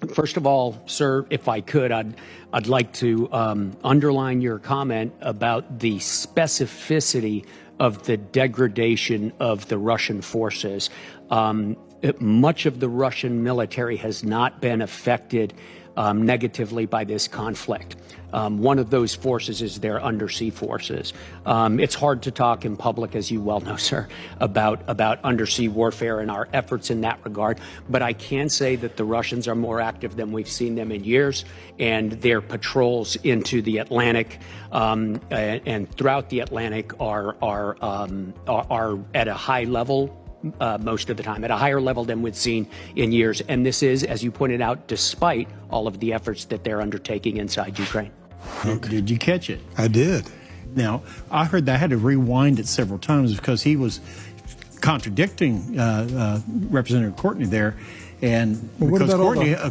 First of all, sir, if I could, I'd like to underline your comment about the specificity of the degradation of the Russian forces. Much of the Russian military has not been affected negatively by this conflict. One of those forces is their undersea forces. It's hard to talk in public, as you well know, sir, about undersea warfare and our efforts in that regard. But I can say that the Russians are more active than we've seen them in years, and their patrols into the Atlantic and throughout the Atlantic are at a high level. Most of the time, at a higher level than we've seen in years. And this is, as you pointed out, despite all of the efforts that they're undertaking inside Ukraine. Okay. Did you catch it? I did. Now, I heard that I had to rewind it several times because he was contradicting Representative Courtney there. And because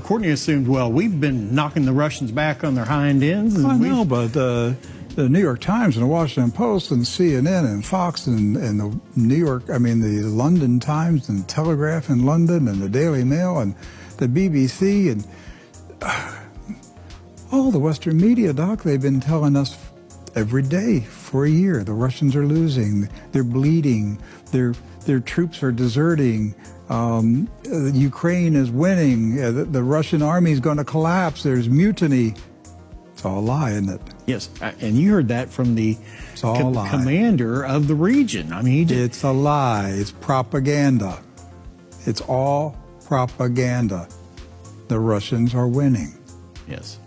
Courtney assumed, well, we've been knocking the Russians back on their hind ends. And I know, but the New York Times and the Washington Post and CNN and Fox and the the London Times and Telegraph in London and the Daily Mail and the BBC and all the Western media, Doc, they've been telling us every day for a year the Russians are losing, they're bleeding, their troops are deserting, Ukraine is winning, the Russian army is going to collapse, there's mutiny. It's all a lie, isn't it? Yes, and you heard that from the commander of the region. I mean, it's a lie. It's propaganda. It's all propaganda. The Russians are winning. Yes.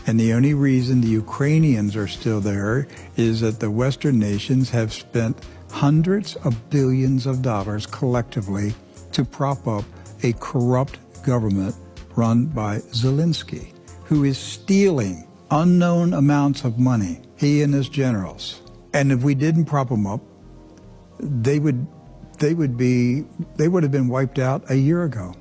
And the only reason the Ukrainians are still there is that the Western nations have spent hundreds of billions of dollars collectively to prop up a corrupt government run by Zelensky, who is stealing unknown amounts of money, he and his generals. And if we didn't prop them up, they would have been wiped out a year ago.